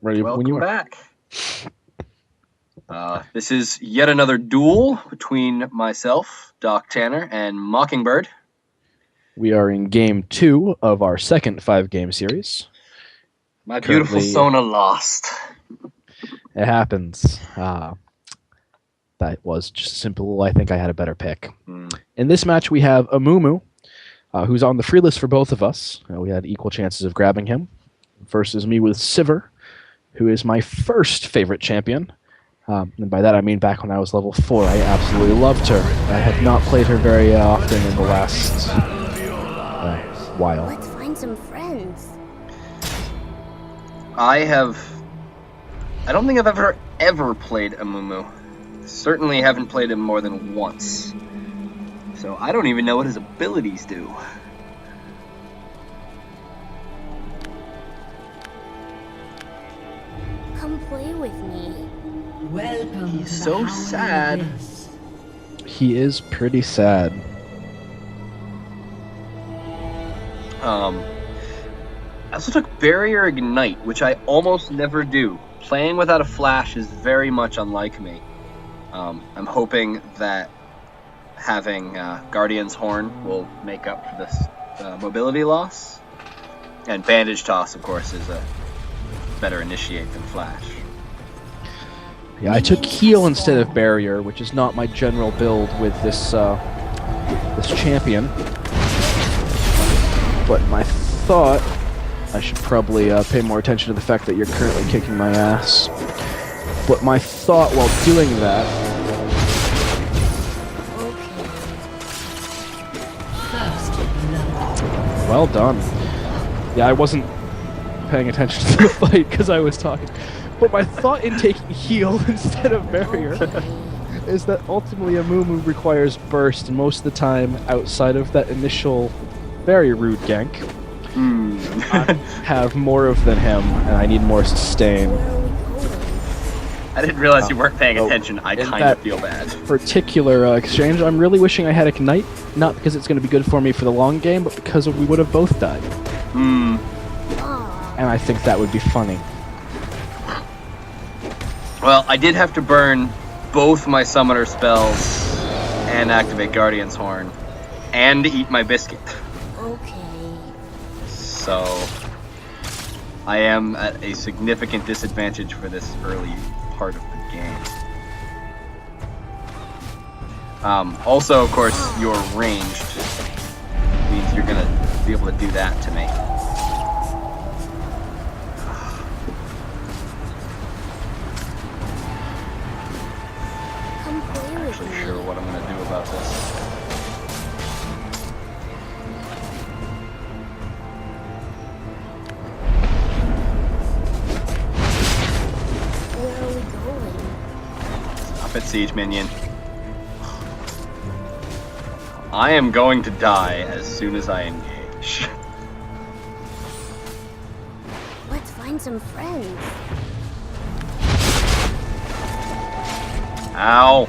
Ready when you Welcome are. back. This is yet another duel between myself, Doc Tanner, and Mockingbird. We are in game 2 of our second 5-game series. My beautiful Sona lost. It happens. That was just simple. I think I had a better pick. In this match, we have Amumu, who's on the free list for both of us. We had equal chances of grabbing him. Versus me with Sivir, who is my first favorite champion. And by that I mean back when I was level 4. I absolutely loved her. I have not played her very often in the last while. Let's find some friends. I don't think I've ever played Amumu. Certainly haven't played him more than once. So I don't even know what his abilities do. Come play with me. Welcome. He's so sad. He is pretty sad. I also took Barrier Ignite, which I almost never do. Playing without a flash is very much unlike me. I'm hoping that having Guardian's Horn will make up for this mobility loss. And Bandage Toss, of course, is a better initiate than flash. Yeah, I took heal instead of barrier, which is not my general build with this this champion. But my thought, I should probably pay more attention to the fact that you're currently kicking my ass. But my thought while doing that... Well done. Yeah, I wasn't paying attention to the fight because I was talking. But my thought in taking heal instead of barrier is that ultimately Amumu requires burst, and most of the time outside of that initial very rude gank, I have more of than him, and I need more sustain. I didn't realize you weren't paying attention. I kind of feel bad. Particular exchange, I'm really wishing I had Ignite, not because it's going to be good for me for the long game, but because we would have both died. And I think that would be funny. Well, I did have to burn both my summoner spells and activate Guardian's Horn and eat my biscuit. Okay. So I am at a significant disadvantage for this early part of the game. Also, of course, you're ranged. Means you're gonna be able to do that to me. Come play with Actually, me. sure what I'm gonna do about this. Where are we going? Stop it, Siege Minion. I am going to die as soon as I engage. Let's find some friends. Ow.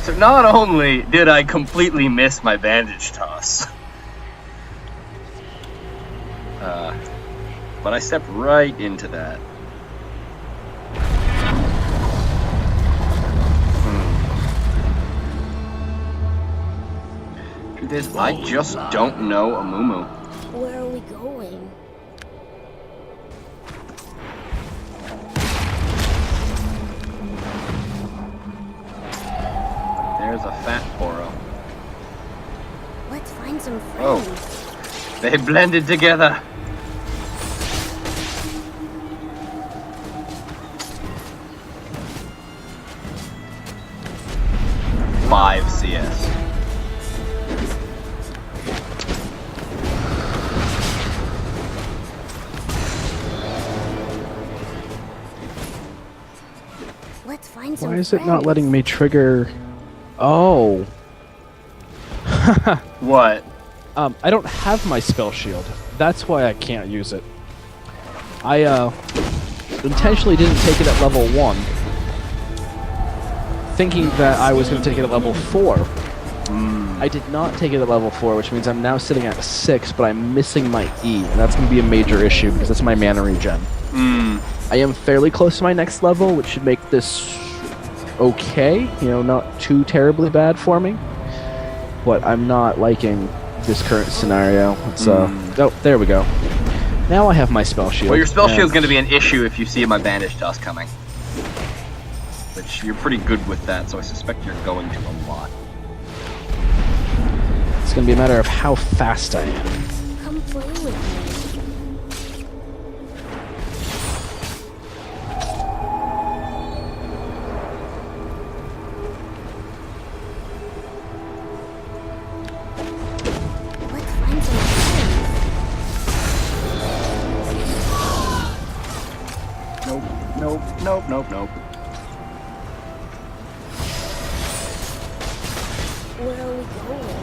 So not only did I completely miss my bandage toss, but I stepped right into that. Truth is, I just don't know Amumu. Where are we going? There's a fat Poro. Let's find some Oh. friends. They blended together. Five CS. Let's find some Why is friends. it not letting me trigger... Oh. What? I don't have my spell shield. That's why I can't use it. I intentionally didn't take it at level 1. thinking that I was going to take it at level 4. I did not take it at level 4, which means I'm now sitting at 6, but I'm missing my E, and that's going to be a major issue because that's my mana regen. I am fairly close to my next level, which should make this okay, you know, not too terribly bad for me. But I'm not liking this current scenario. It's, oh, there we go. Now I have my spell shield. Well, your spell shield's going to be an issue if you see my bandage toss coming. Which, you're pretty good with that, so I suspect you're going to a lot. It's going to be a matter of how fast I am. Come play with me. Let's find some friends. Nope. Where are we going?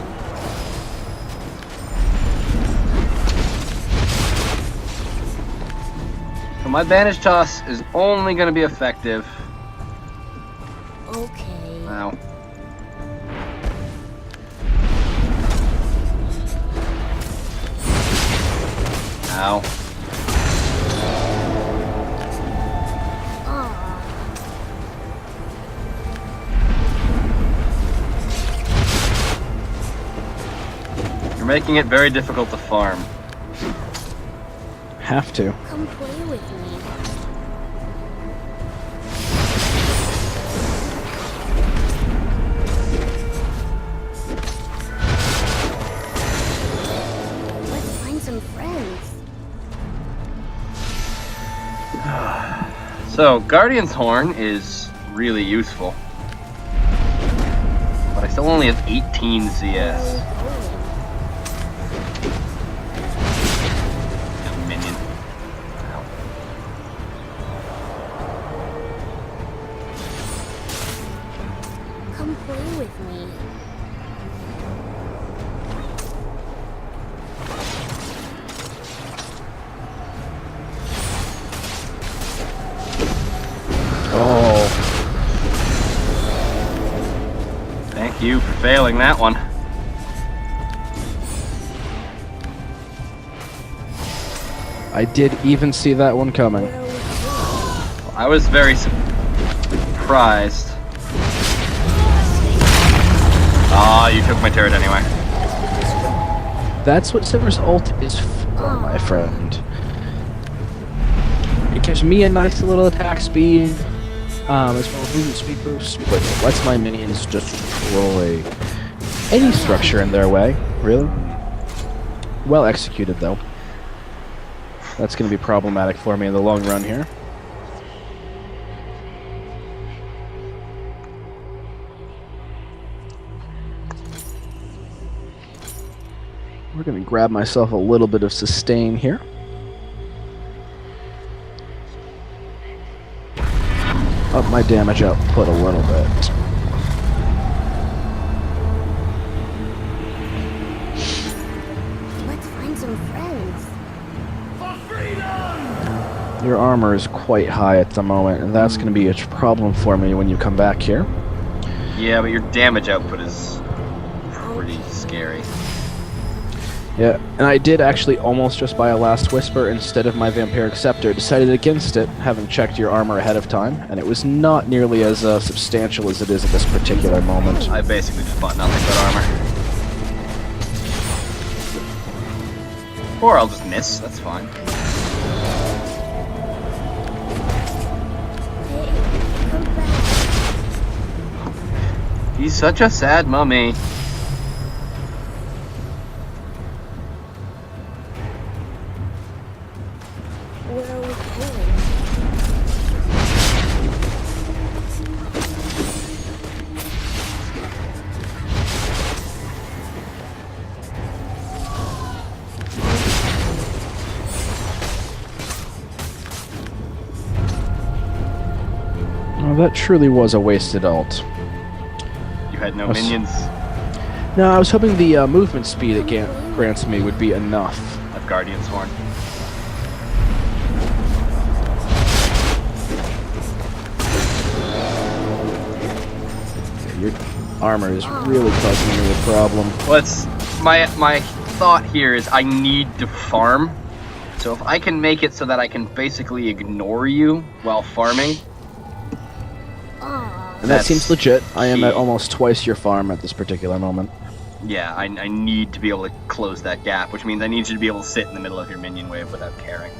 So my bandage toss is only going to be effective. Okay. Ow. Ow. Aw. You're making it very difficult to farm. Have to. Come play with me. Let's find some friends. So, Guardian's Horn is really useful. But I still only have 18 CS. Yeah, minion. Ow. Come play with me. Oh, Thank you for failing that one. I did even see that one coming. Where are we going? I was very surprised. Ah, you took my turret anyway. That's what Sivir's ult is for, my friend. It gives me a nice little attack speed, as well as movement speed boost, but it lets my minions destroy any structure in their way, really. Well executed, though. That's going to be problematic for me in the long run here. We're going to grab myself a little bit of sustain here. Up my damage output a little bit. Let's find some friends. Your armor is quite high at the moment, and that's going to be a problem for me when you come back here. Yeah, but your damage output is pretty scary. Yeah, and I did actually almost just buy a Last Whisper instead of my Vampiric Scepter. Decided against it, having checked your armor ahead of time, and it was not nearly as substantial as it is at this particular moment. I basically just bought nothing but armor. Or I'll just miss, that's fine. Hey, come back. He's such a sad mummy. Where are we going? Well, that truly was a wasted ult. You had no minions. No, I was hoping the movement speed it grants me would be enough. Of Guardian's Horn. armor is really causing me a problem. What's my thought here is I need to farm. So if I can make it so that I can basically ignore you while farming. And that seems legit. I am at almost twice your farm at this particular moment. Yeah, I need to be able to close that gap, which means I need you to be able to sit in the middle of your minion wave without caring.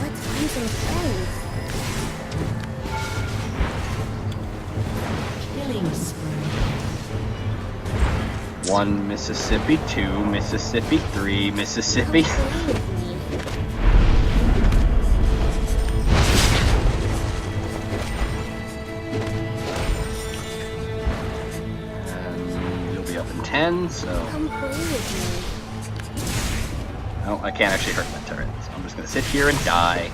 Let's find some friends. Killing spree. 1 Mississippi, 2 Mississippi, 3 Mississippi. Come play with me. And you'll be up in 10, so... Come play with me. No, I can't actually hurt that turret, so I'm just gonna sit here and die.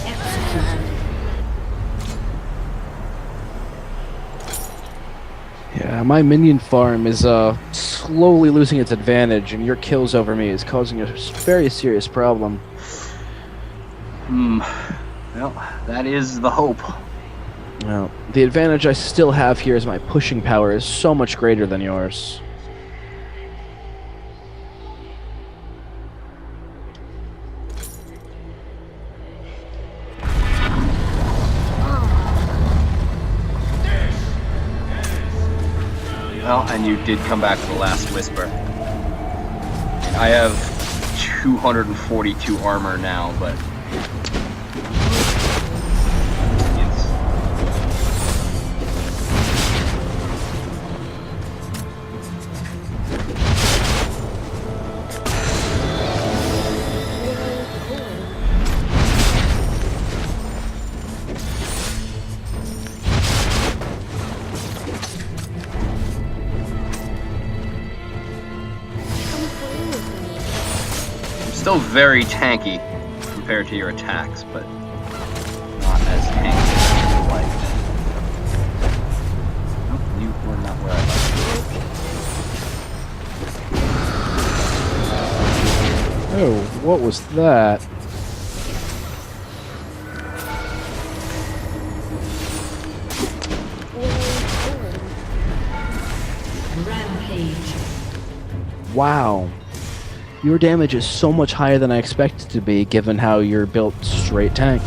Executed. Yeah, my minion farm is slowly losing its advantage, and your kills over me is causing a very serious problem. Well, that is the hope. Well, the advantage I still have here is my pushing power is so much greater than yours. Well, and you did come back with the last whisper. I have 242 armor now, but... Come play with me. Still very tanky compared to your attacks, but not as tanky as I would like. Nope, you were not where I'd like to be. Oh, what was that? Rampage. Wow. Your damage is so much higher than I expected it to be, given how you're built straight tank.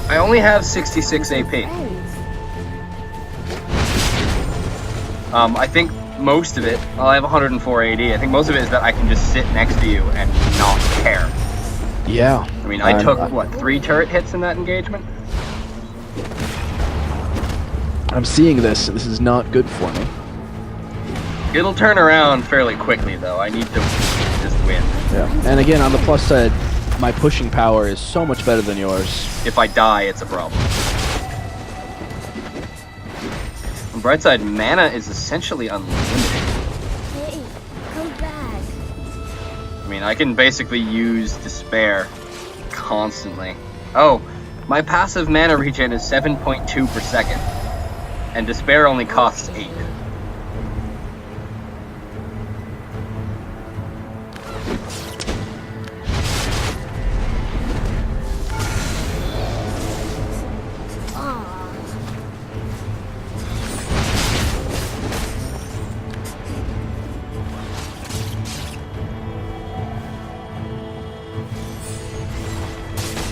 I only have 66 AP. Friends. I think most of it, well, I have 104 AD. I think most of it is that I can just sit next to you and not care. Yeah. I mean, I took, what, 3 turret hits in that engagement? I'm seeing this, and this is not good for me. It'll turn around fairly quickly, though. I need to just win. Yeah. And again, on the plus side, my pushing power is so much better than yours. If I die, it's a problem. On the bright side, mana is essentially unlimited. Hey, come back. I mean, I can basically use Despair constantly. Oh, my passive mana regen is 7.2 per second. And Despair only costs 8. Aw.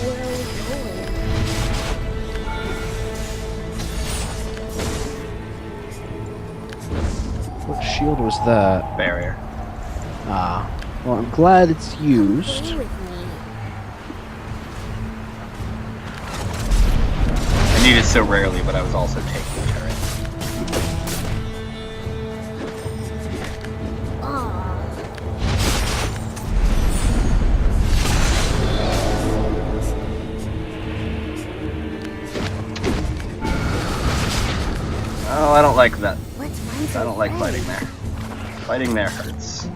Where are we going? What shield was that? Barrier. Ah. Well, I'm glad it's used. Play with me. I need it so rarely, but I was also taking the turret. Aw. Oh, I don't like that. Let's find some I don't like friends. fighting there. Fighting there hurts.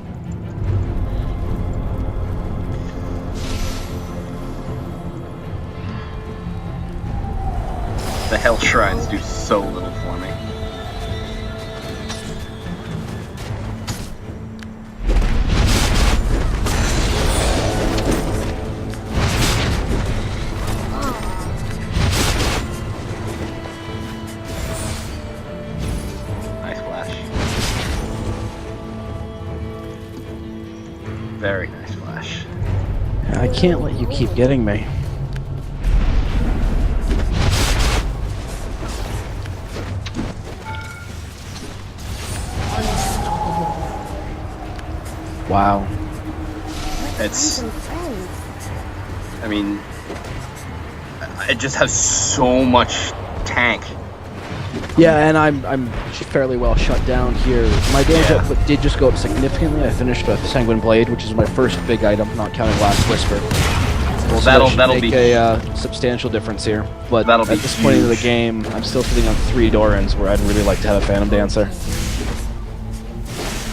The Hell Shrines do so little for me. can't let you keep getting me. Wow. It's, Some friends. I mean, it just has so much tank. Yeah, and I'm fairly well shut down here. My damage Yeah. output did just go up significantly. I finished with Sanguine Blade, which is my first big item, not counting Last Whisper. Well, So that should that'll make be a substantial difference here. But That'll at be this point in the huge. game, I'm still sitting on 3 Dorans, where I'd really like to have a Phantom Dancer.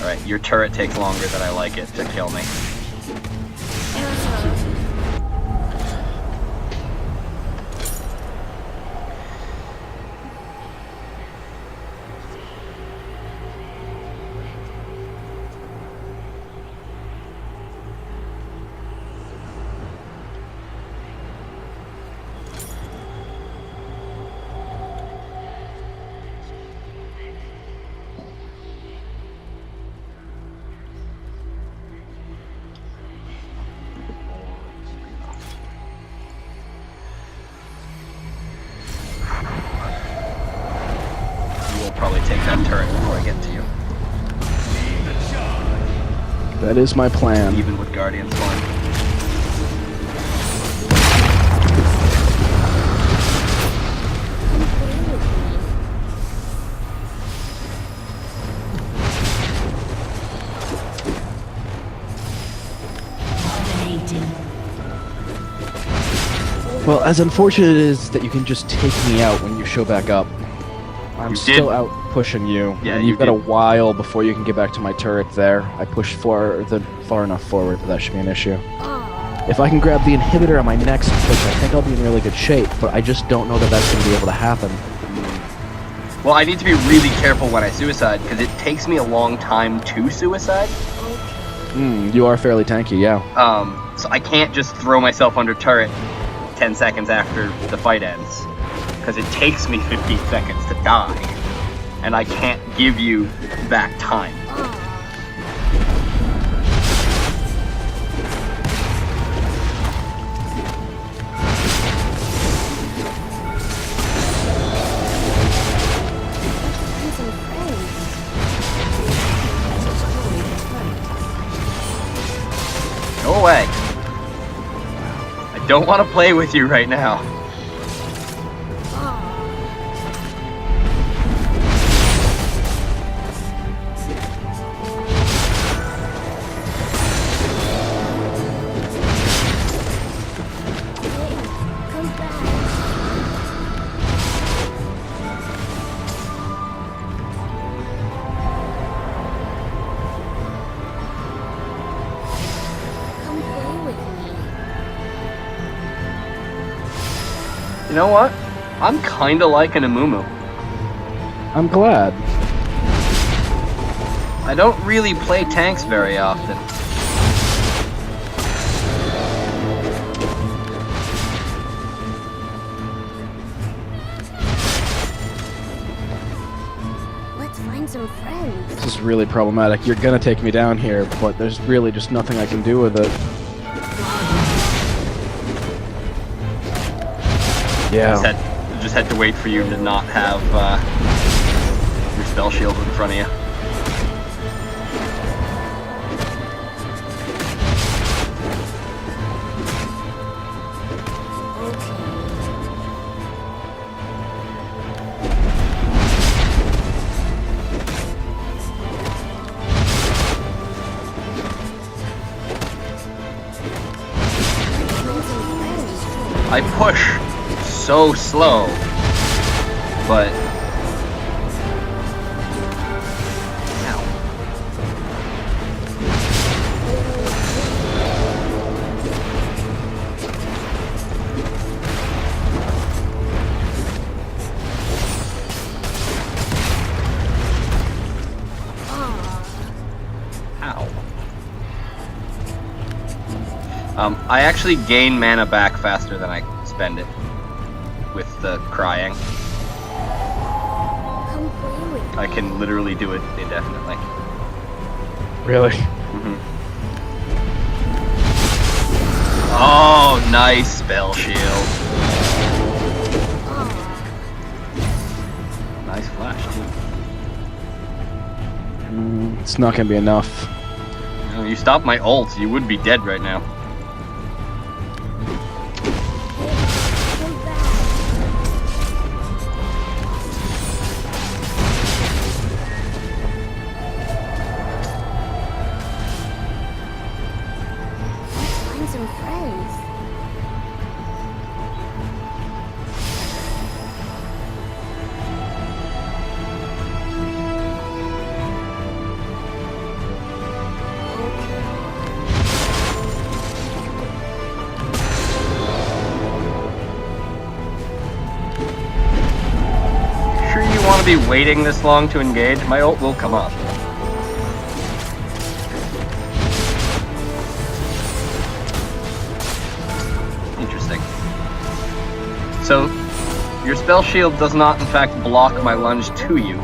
all right. Your turret takes longer than I like it to kill me. You will probably take that turret before I get to you, That is my plan. even with Guardian's Horn. Dominating. Well, as unfortunate it is that you can just take me out when you show back up. I'm You still did. out pushing you, Yeah, and you you've got a did. while before you can get back to my turret there. I pushed far enough forward that should be an issue. Aw. If I can grab the inhibitor on my next push, I think I'll be in really good shape, but I just don't know that that's going to be able to happen. Well, I need to be really careful when I suicide because it takes me a long time to suicide. You are fairly tanky, yeah. So I can't just throw myself under turret 10 seconds after the fight ends because it takes me 15 seconds to die, and I can't give you that time. Find some friends. Go away. I don't want to play with you right now. Come back. Come play with me. You know what? I'm kind of like an Amumu. I'm glad. I don't really play tanks very often. Let's find some friends. This is really problematic. You're gonna take me down here, but there's really just nothing I can do with it. Yeah. Just had to wait for you to not have your spell shield in front of you. I push so slow, but ow. Ow. I actually gain mana back faster than I spend it with the crying. Come play with me. I can literally do it indefinitely. Really? Oh, nice spell shield. Nice flash, too. It's not gonna be enough. You know, you stopped my ult, you would be dead right now. Come back. Let's find some friends. Sure you want to be waiting this long to engage? My ult will come up. Interesting. So, your spell shield does not in fact block my lunge to you.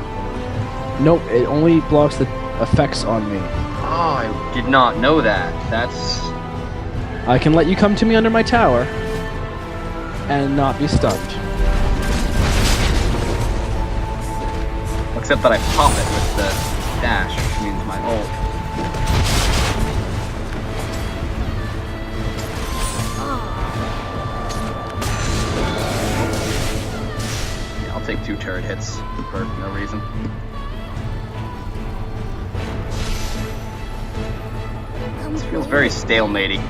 Nope, it only blocks the effects on me. Oh, I did not know that. That's... I can let you come to me under my tower and not be stunned. Except that I pop it with the dash, which means my ult. Yeah, I'll take 2 turret hits for no reason. This feels very stalematey.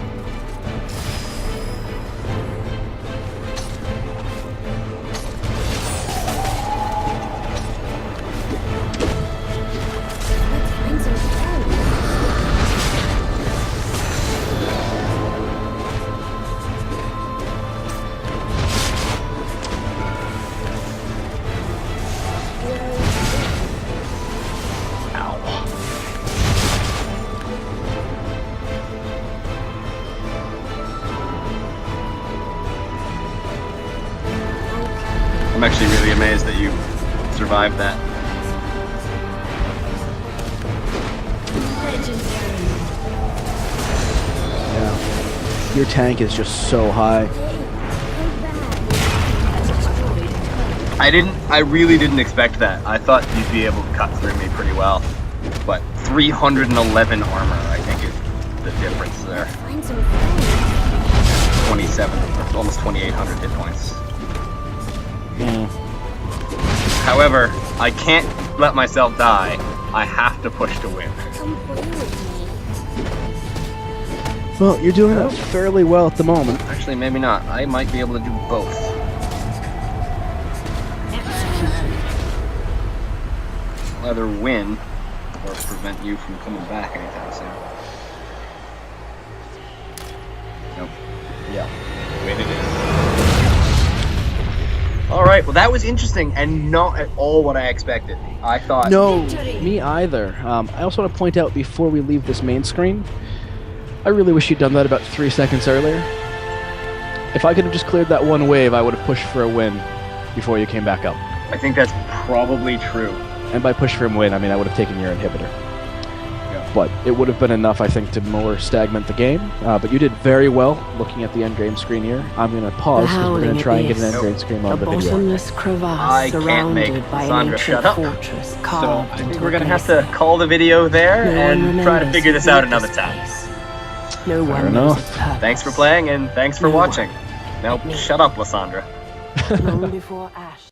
Let's find some friends. I'm actually really amazed that you survived that. Legendary. Yeah. Your tank is just so high. I really didn't expect that. I thought you'd be able to cut through me pretty well. But 311 armor, I think, is the difference there. Find some friends. 27, almost 2,800 hit points. Mm. However, I can't let myself die. I have to push to win. Come play with me. Well, you're doing it fairly well at the moment. Actually, maybe not. I might be able to do both. I'll either win or prevent you from coming back anytime soon. Nope. Yeah. Wait, it is. Alright, well that was interesting and not at all what I expected. I thought... No, me either. I also want to point out before we leave this main screen, I really wish you'd done that about 3 seconds earlier. If I could have just cleared that one wave, I would have pushed for a win before you came back up. I think that's probably true. And by push for a win, I mean I would have taken your inhibitor. But it would have been enough, I think, to more stagnate the game. But you did very well looking at the endgame screen here. I'm going to pause because we're going to try and get an endgame screen on A the video. bottomless I crevasse can't make surrounded by an Sandra ancient shut up. fortress So carved I think into we're a going to have glacier. to call the video there No one and try to remembers figure who this out built another this time. place. No Fair one knows enough. its purpose. Thanks for playing and thanks for No one. watching. Now shut up, Lysandra. Long before Ash.